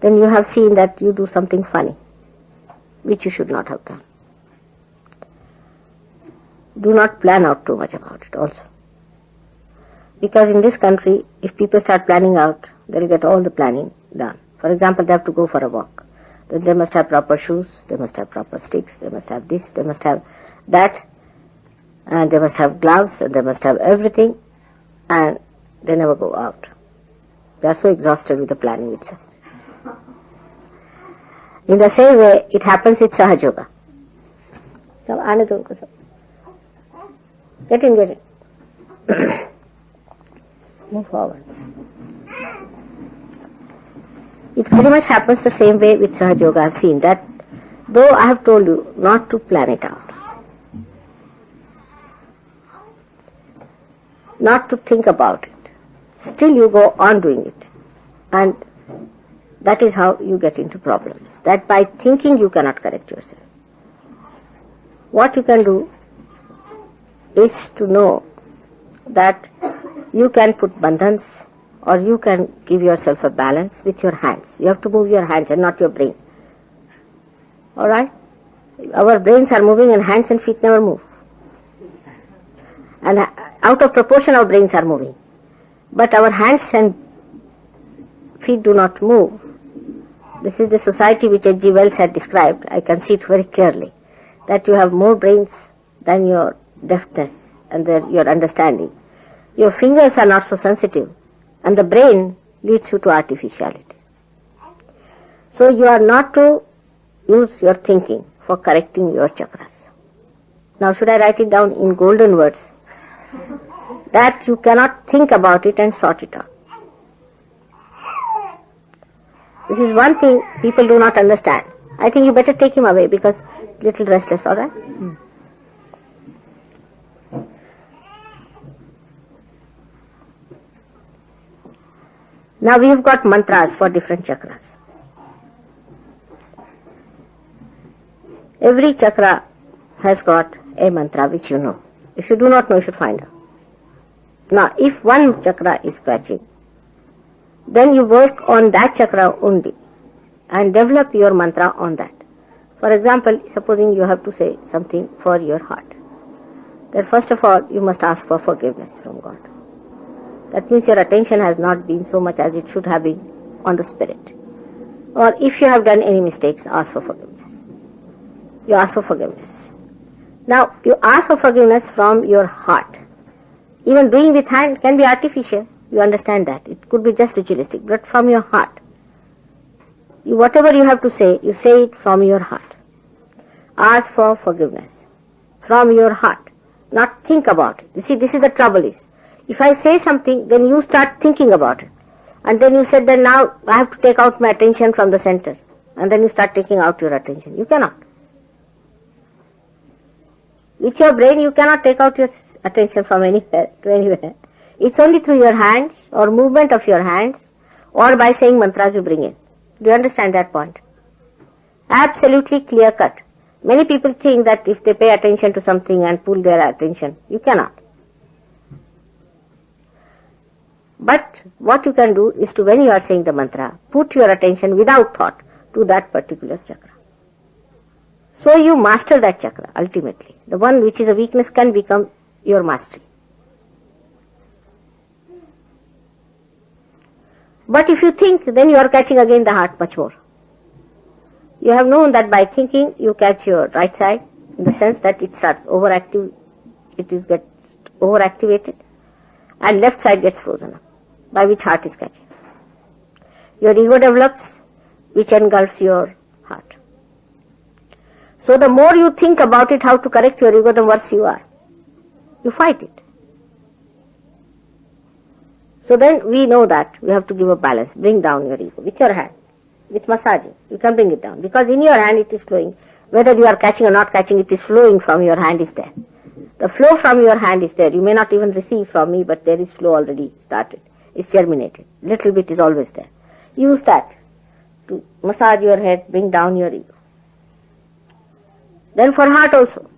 then you have seen that you do something funny, which you should not have done. Do not plan out too much about it also. Because in this country, if people start planning out, they'll get all the planning done. For example, they have to go for a walk. Then they must have proper shoes, they must have proper sticks, they must have this, they must have that, and they must have gloves, and they must have everything, and they never go out. They are so exhausted with the planning itself. In the same way, it happens with Sahaj Yoga. Get in. Move forward. It very much happens the same way with Sahaj Yoga. I have seen that, though I have told you not to plan it out, not to think about it, still you go on doing it. And that is how you get into problems. That by thinking you cannot correct yourself. What you can do is to know that you can put bandhans, or you can give yourself a balance with your hands. You have to move your hands and not your brain. Alright? Our brains are moving and hands and feet never move. And out of proportion our brains are moving. But our hands and feet do not move. This is the society which H.G. Wells had described. I can see it very clearly. That you have more brains than your deftness and your understanding. Your fingers are not so sensitive. And the brain leads you to artificiality. So you are not to use your thinking for correcting your chakras. Now should I write it down in golden words? That you cannot think about it and sort it out. This is one thing people do not understand. I think you better take him away because little restless, alright? Now we have got mantras for different chakras. Every chakra has got a mantra which you know. If you do not know, you should find out. Now, if one chakra is scratching, then you work on that chakra only and develop your mantra on that. For example, supposing you have to say something for your heart. Then first of all, you must ask for forgiveness from God. That means your attention has not been so much as it should have been on the spirit. Or if you have done any mistakes, ask for forgiveness. You ask for forgiveness. Now, you ask for forgiveness from your heart. Even doing with hand can be artificial. You understand that. It could be just ritualistic, but from your heart. Whatever you have to say, you say it from your heart. Ask for forgiveness from your heart. Not think about it. You see, this is the trouble is. If I say something, then you start thinking about it. And then you said that now I have to take out my attention from the center. And then you start taking out your attention. You cannot. With your brain, you cannot take out your attention from anywhere to anywhere. It's only through your hands or movement of your hands or by saying mantras you bring in. Do you understand that point? Absolutely clear cut. Many people think that if they pay attention to something and pull their attention, you cannot. But what you can do is to, when you are saying the mantra, put your attention without thought to that particular chakra. So you master that chakra ultimately. The one which is a weakness can become your mastery. But if you think, then you are catching again the heart much more. You have known that by thinking you catch your right side in the sense that it starts overactive, gets overactivated, and left side gets frozen up, by which heart is catching. Your ego develops, which engulfs your heart. So the more you think about it, how to correct your ego, the worse you are. You fight it. So then we know that we have to give a balance, bring down your ego with your hand, with massaging. You can bring it down because in your hand it is flowing. Whether you are catching or not catching, it is flowing from your hand is there. The flow from your hand is there. You may not even receive from me, but there is flow already started. It's germinated. Little bit is always there. Use that to massage your head, bring down your ego. Then for heart also.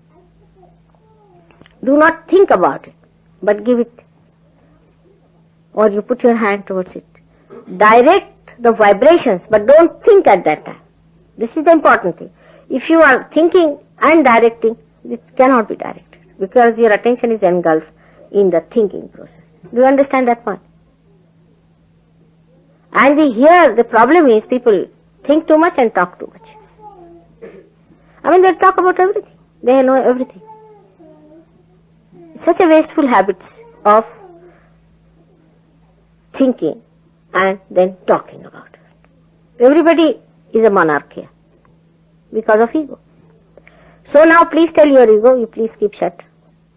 Do not think about it, but give it. Or you put your hand towards it. Direct the vibrations, but don't think at that time. This is the important thing. If you are thinking and directing, it cannot be directed because your attention is engulfed in the thinking process. Do you understand that point? And here the problem is people think too much and talk too much. I mean, they talk about everything. They know everything. Such a wasteful habits of thinking and then talking about it. Everybody is a monarch here because of ego. So now please tell your ego, you please keep shut.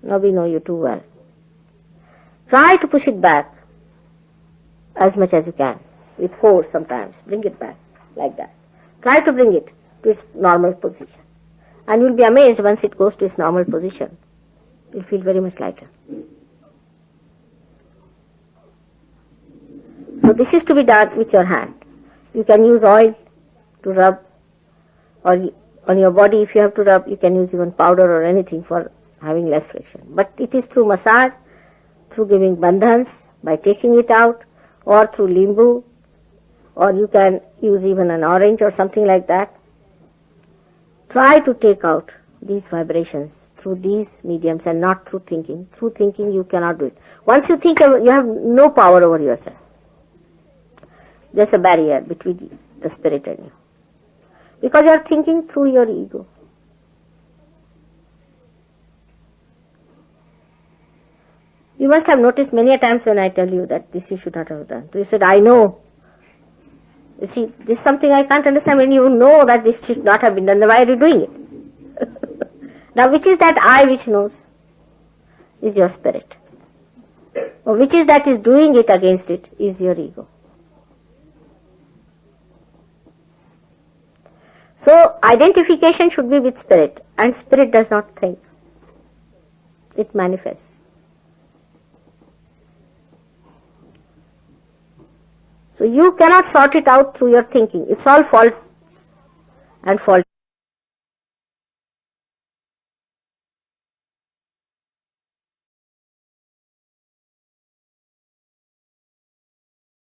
Now we know you too well. Try to push it back as much as you can, with force sometimes. Bring it back like that. Try to bring it to its normal position. And you'll be amazed once it goes to its normal position. You'll feel very much lighter. So this is to be done with your hand. You can use oil to rub, or on your body if you have to rub, you can use even powder or anything for having less friction. But it is through massage, through giving bandhans, by taking it out, or through limbu, or you can use even an orange or something like that. Try to take out these vibrations through these mediums and not through thinking. Through thinking you cannot do it. Once you think, you have no power over yourself. There's a barrier between the spirit and you. Because you are thinking through your ego. You must have noticed many a times when I tell you that this you should not have done. So you said, I know. You see, this is something I can't understand. When you know that this should not have been done, then why are you doing it? Now which is that I which knows? Is your spirit. Or which is that is doing it against it? Is your ego. So identification should be with spirit, and spirit does not think. It manifests. So you cannot sort it out through your thinking. It's all false and faulty.